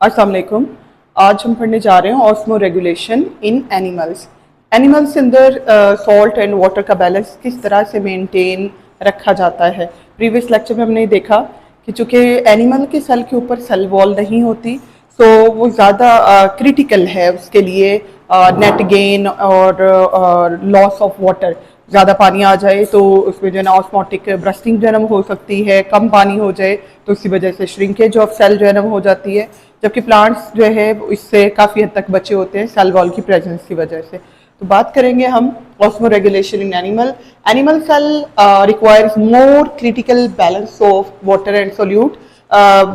अस्सलाम वालेकुम। आज हम पढ़ने जा रहे हैं osmo regulation in animals. Animals के अंदर सॉल्ट एंड वाटर का बैलेंस किस तरह से मेंटेन रखा जाता है। प्रीवियस लेक्चर में हमने देखा कि चूँकि एनिमल के सेल के ऊपर सेल वॉल नहीं होती, तो वो ज़्यादा क्रिटिकल है उसके लिए नेट गेन और लॉस ऑफ वाटर। ज़्यादा पानी आ जाए तो उसमें जो है ना ऑस्मोटिक ब्रस्टिंग जो है ना हो सकती है, कम पानी हो जाए तो उसी वजह से श्रिंकेज ऑफ सेल जो है ना हो जाती है। जबकि प्लांट्स जो है इससे काफ़ी हद तक बचे होते हैं सेल वॉल की प्रेजेंस की वजह से। तो बात करेंगे हम osmoregulation in animal. Animal cell requires more critical balance of water and solute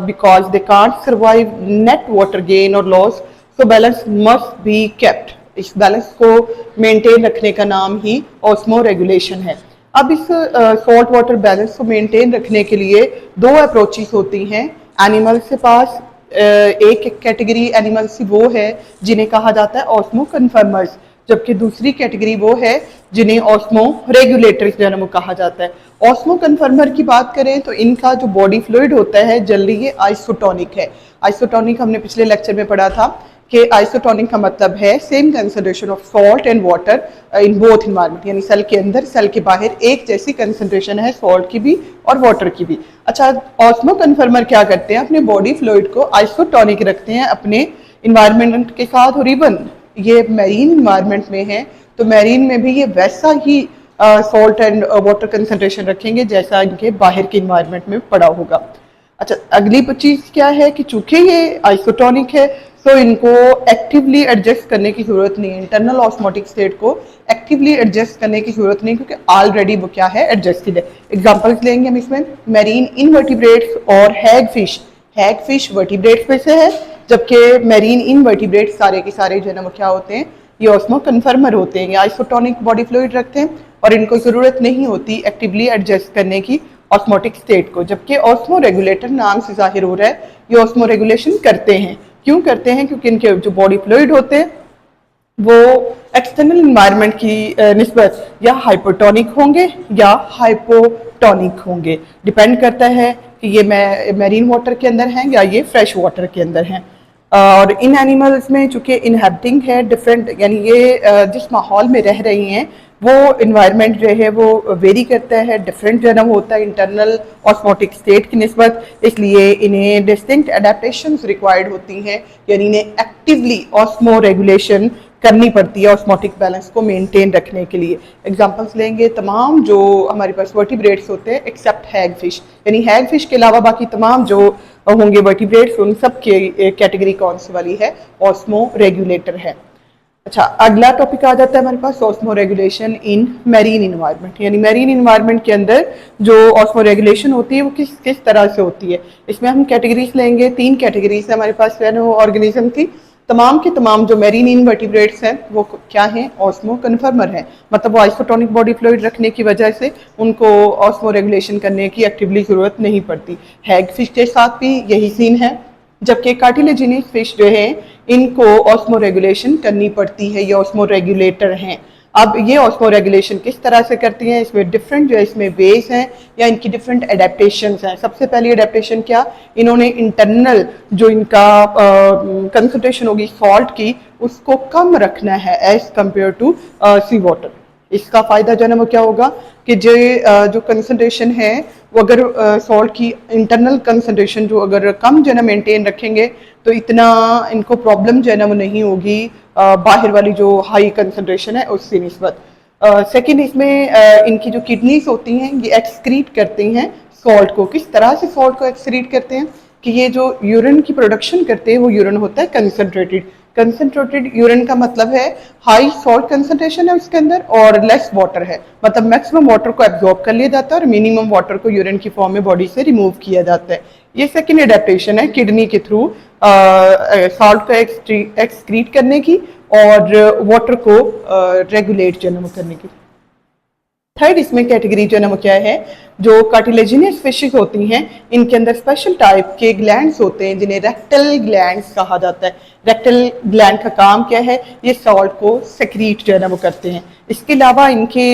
because they can't survive net water gain और loss, so balance must be kept. इस बैलेंस को मेंटेन रखने का नाम ही ऑस्मो रेगुलेशन है। अब इस सॉल्ट वाटर बैलेंस को मेंटेन रखने के लिए दो अप्रोचेस होती हैं एनिमल्स के पास। एक कैटेगरी एनिमल्स वो है जिन्हें कहा जाता है ऑस्मो कन्फर्मर्स, जबकि दूसरी कैटेगरी वो है जिन्हें ऑस्मो रेगुलेटर्स जो है वो कहा जाता है। ऑस्मो कन्फर्मर की बात करें तो इनका जो बॉडी फ्लूइड होता है जनरली ये आइसोटोनिक है। आइसोटोनिक हमने पिछले लेक्चर में पढ़ा था कि आइसोटोनिक का मतलब है same concentration of salt and water in both environment, यानी सेल के अंदर सेल के बाहर एक जैसी कंसंट्रेशन है सॉल्ट की भी और वाटर की भी। अच्छा, ऑस्मो कन्फर्मर क्या करते हैं, अपने बॉडी फ्लूइड को आइसोटोनिक रखते हैं अपने इन्वायरमेंट के साथ। और इवन ये मैरीन इन्वायरमेंट में है तो मैरीन में भी ये वैसा ही सॉल्ट एंड वाटर कंसंट्रेशन रखेंगे जैसा इनके बाहर के इन्वायरमेंट में पड़ा होगा। अच्छा, अगली चीज क्या है कि चूंकि ये आइसोटोनिक है तो इनको एक्टिवली एडजस्ट करने की जरूरत नहीं है। इंटरनल ऑस्मोटिक स्टेट को एक्टिवली एडजस्ट करने की जरूरत नहीं, क्योंकि ऑलरेडी वो क्या है, एडजस्टेड है। एग्जांपल्स लेंगे हम इसमें, मैरीन इनवर्टिब्रेट्स और हैग फिश। हैग फिश वर्टिब्रेट्स में से है, जबकि मैरीन इनवर्टिब्रेट्स सारे के सारे जो है ना वो क्या होते हैं, ये ऑस्मो कन्फर्मर होते हैं। ये आइसोटोनिक बॉडी फ्लूइड रखते हैं और इनको जरूरत नहीं होती एक्टिवली एडजस्ट करने की ऑस्मोटिक स्टेट को। जबकि ऑस्मो रेगुलेटर नाम से जाहिर हो रहा है ये ऑस्मो रेगुलेशन करते हैं। क्यों करते हैं? क्योंकि इनके जो बॉडी फ्लूइड होते हैं वो एक्सटर्नल इन्वायरमेंट की निस्बत या हाइपोटोनिक होंगे या हाइपोटोनिक होंगे। डिपेंड करता है कि ये मैरीन वाटर के अंदर हैं या ये फ्रेश वाटर के अंदर हैं। और इन एनिमल्स में चूंकि इनहैबिटिंग है डिफरेंट, यानी ये जिस माहौल में रह रही हैं वो इन्वायरमेंट जो है वो वेरी करता है, डिफरेंट जो है ना होता है इंटरनल ऑस्मोटिक स्टेट की निस्बत। इसलिए इन्हें डिस्टिंक्ट एडेप्टेशंस रिक्वायर्ड होती हैं, यानी इन्हें एक्टिवली ऑस्मो रेगुलेशन करनी पड़ती है ऑस्मोटिक बैलेंस को मेंटेन रखने के लिए। एग्जांपल्स लेंगे, तमाम जो हमारे पास वर्टिब्रेट्स होते हैं एक्सेप्ट हैग फिश, यानी हैग फिश के अलावा बाकी तमाम जो होंगे वर्टिब्रेट्स उन सब की कैटेगरी कौन सी वाली है, ऑस्मो रेगुलेटर है। अच्छा, अगला टॉपिक आ जाता है हमारे पास osmoregulation in marine environment, यानी मैरीन इन्वायरमेंट के अंदर जो ऑस्मो रेगुलेशन होती है वो किस किस तरह से होती है। इसमें हम कैटेगरीज लेंगे, तीन कैटेगरीज है हमारे पास ऑर्गेनिज्म की। तमाम के तमाम जो मैरीन इनवर्टिब्रेट्स हैं वो क्या हैं, ऑस्मो कन्फर्मर हैं। मतलब वो आइसोटोनिक बॉडी फ्लूइड रखने की वजह से उनको ऑस्मो रेगुलेशन करने की एक्टिवली जरूरत नहीं पड़ती। हैग फिश के साथ भी यही सीन है, जबकि कार्टिलेजिनस फिश जो है इनको ऑस्मो रेगुलेशन करनी पड़ती है, ये ऑस्मो रेगुलेटर हैं। अब ये ऑस्मो रेगुलेशन किस तरह से करती हैं, इसमें डिफरेंट जो है इसमें वेज हैं या इनकी डिफरेंट एडेप्टेशंस हैं। सबसे पहली एडेप्टेशन क्या, इन्होंने इंटरनल जो इनका कंसंट्रेशन होगी सॉल्ट की उसको कम रखना है as compare to sea water. इसका फ़ायदा जो है ना वो क्या होगा कि जो कंसंट्रेशन है वो अगर सॉल्ट की इंटरनल कंसंट्रेशन जो अगर कम जो है ना मेंटेन रखेंगे तो इतना इनको प्रॉब्लम जो है ना वो नहीं होगी बाहर वाली जो हाई कंसंट्रेशन है उससे निस्बत। सेकेंड, इसमें इनकी जो किडनीज होती हैं ये एक्सक्रीट करती हैं सॉल्ट को। किस तरह से सॉल्ट को एक्सक्रीट करते हैं कि ये जो यूरिन की प्रोडक्शन करते हैं वो यूरिन होता है कंसंट्रेटेड। कंसंट्रेटेड यूरिन का मतलब है हाई सॉल्ट कंसंट्रेशन है उसके अंदर और लेस वाटर है, मतलब मैक्सिमम वाटर को एब्जॉर्ब कर लिया जाता है और मिनिमम वाटर को यूरिन की फॉर्म में बॉडी से रिमूव किया जाता है। ये सेकेंड एडेप्टेशन है किडनी के थ्रू सॉल्ट को एक्सक्रीट करने की और वाटर को रेगुलेट करने की। थर्ड इसमें कैटेगरी जो है ना वो क्या है, जो कार्टिलेजिनस फिशेस होती हैं इनके अंदर स्पेशल टाइप के ग्लैंड्स होते हैं जिन्हें रेक्टल ग्लैंड्स कहा जाता है। रेक्टल ग्लैंड का काम क्या है, ये सॉल्ट को सेक्रीट जो है ना वो करते हैं। इसके अलावा इनके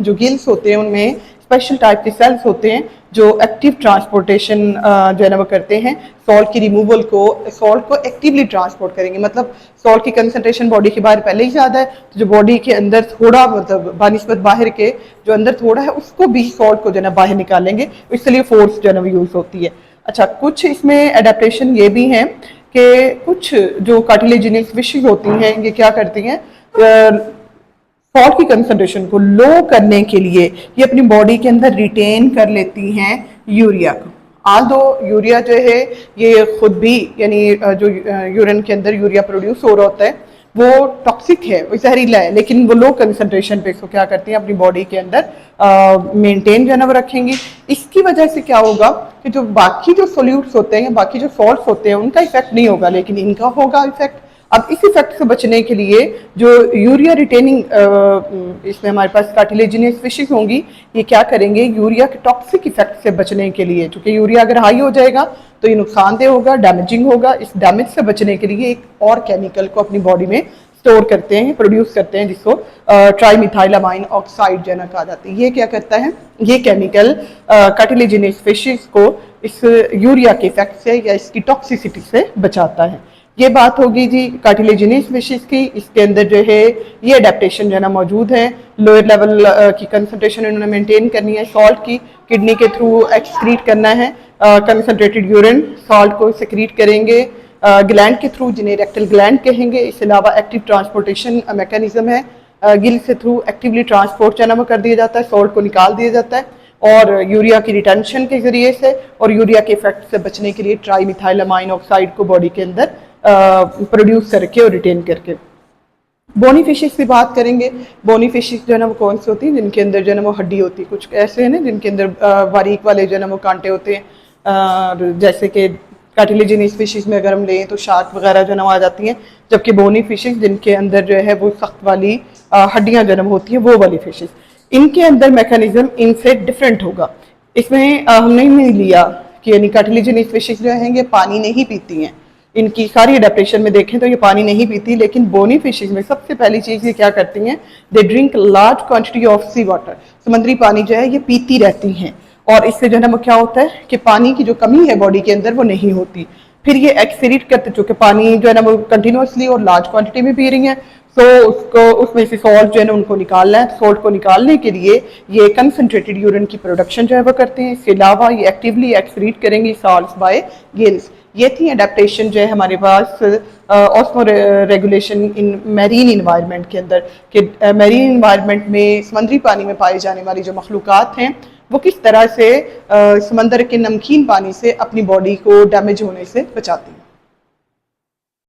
जो गिल्स होते हैं उनमें स्पेशल टाइप के सेल्स होते हैं जो एक्टिव ट्रांसपोर्टेशन जो है ना वो करते हैं, सॉल्ट की रिमूवल को, सॉल्ट को एक्टिवली ट्रांसपोर्ट करेंगे। मतलब सॉल्ट की कंसंट्रेशन बॉडी के बाहर पहले ही ज़्यादा है, तो जो बॉडी के अंदर थोड़ा मतलब बानिस्बत बाहर के जो अंदर थोड़ा है उसको भी सॉल्ट को जो है ना बाहर निकालेंगे, इसलिए फोर्स जो है ना वो यूज़ होती है। अच्छा, कुछ इसमें एडेप्टेशन ये भी हैं कि कुछ जो कार्टिलेजिनस फिशेज होती हैं ये क्या करती हैं, सॉल्ट की कंसंट्रेशन को लो करने के लिए ये अपनी बॉडी के अंदर रिटेन कर लेती हैं यूरिया को। आज दो यूरिया जो है ये खुद भी यानी जो यूरिन के अंदर यूरिया प्रोड्यूस हो रहा होता है वो टॉक्सिक है, वो जहरीला है, लेकिन वो लो कंसंट्रेशन पे इसको क्या करती हैं अपनी बॉडी के अंदर मेंटेन जो है ना वो रखेंगी। इसकी वजह से क्या होगा कि जो बाकी जो सोल्यूट्स होते हैं या बाकी जो सॉल्ट्स होते हैं उनका इफेक्ट नहीं होगा, लेकिन इनका होगा इफेक्ट। अब इस इफेक्ट से बचने के लिए जो यूरिया रिटेनिंग इसमें हमारे पास कार्टिलेजिनस फिशेस होंगी, ये क्या करेंगे यूरिया के टॉक्सिक इफेक्ट से बचने के लिए, क्योंकि यूरिया अगर हाई हो जाएगा तो ये नुकसानदेह होगा, डैमेजिंग होगा। इस डैमेज से बचने के लिए एक और केमिकल को अपनी बॉडी में स्टोर करते हैं, प्रोड्यूस करते हैं, जिसको ट्राईमिथाइलामाइन ऑक्साइड जो है ना कहा जाता है। ये क्या करता है, ये केमिकल कार्टिलेजिनस फिशेस को इस यूरिया के इफेक्ट से या इसकी टॉक्सिसिटी से बचाता है। ये बात होगी जी कार्टिलेजिनस फिशेस की। इसके अंदर जो है ये अडेप्टेशन जो है ना मौजूद है, लोअर लेवल की कंसंट्रेशन इन्होंने मेंटेन करनी है, सॉल्ट की किडनी के थ्रू एक्सक्रीट करना है, कंसंट्रेटेड यूरिन सॉल्ट को सेक्रीट करेंगे ग्लैंड के थ्रू, जिन्हें रेक्टल ग्लैंड कहेंगे। इसके अलावा एक्टिव ट्रांसपोर्टेशन मैकेनिज्म है, गिल से थ्रू एक्टिवली ट्रांसपोर्ट जो है ना वो कर दिया जाता है, सॉल्ट को निकाल दिया जाता है, और यूरिया की रिटेंशन के जरिए से और यूरिया के इफेक्ट से बचने के लिए ट्राईमिथाइलामाइन ऑक्साइड को बॉडी के अंदर प्रोड्यूस करके और रिटेन करके। बोनी फिशेस की बात करेंगे। बोनी फिशेस जो है ना वो कौन सी होती हैं, जिनके अंदर जो है ना वो हड्डी होती है। कुछ ऐसे हैं ना जिनके अंदर बारीक वाले जो है ना वो कांटे होते हैं, जैसे कि कार्टिलेजिनस फिशेस में अगर हम लें तो शार्क वगैरह जो है ना वो आ जाती हैं, जबकि बोनी फिशेस जिनके अंदर जो है वो सख्त वाली हड्डियां जो है ना होती हैं, वो वाली फिशेस, इनके अंदर मैकेनिज्म इनसे डिफरेंट होगा। इसमें हमने नहीं लिया कि यानी कार्टिलेजिनस फिशेस जो हैं ये पानी नहीं पीती हैं, इनकी सारी अडेप्टेशन में देखें तो ये पानी नहीं पीती, लेकिन बोनी फिशेज में सबसे पहली चीज़ ये क्या करती हैं, they drink large quantity of sea water. समुद्री पानी जो है ये पीती रहती हैं, और इससे जो है ना वो क्या होता है कि पानी की जो कमी है बॉडी के अंदर वो नहीं होती। फिर ये एक्सक्रीट करते, चूँकि पानी जो है ना वो कंटिन्यूसली और लार्ज क्वांटिटी में पी रही हैं, तो उसको उसमें से सॉल्ट जो है ना उनको निकालना है। सॉल्ट को निकालने के लिए ये कंसनट्रेटेड यूरिन की प्रोडक्शन जो है वो करते हैं। इसके अलावा ये एक्टिवली एक्सक्रीट करेंगे सॉल्ट्स बाय गिल्स। ये थी अडेप्टेशन जो है हमारे पास osmoregulation in marine environment के अंदर, कि मैरीन इन्वायरमेंट में समुद्री पानी में पाई जाने वाली जो मखलूक़ात हैं वो किस तरह से समंदर के नमकीन पानी से अपनी बॉडी को डैमेज होने से बचाती हैं।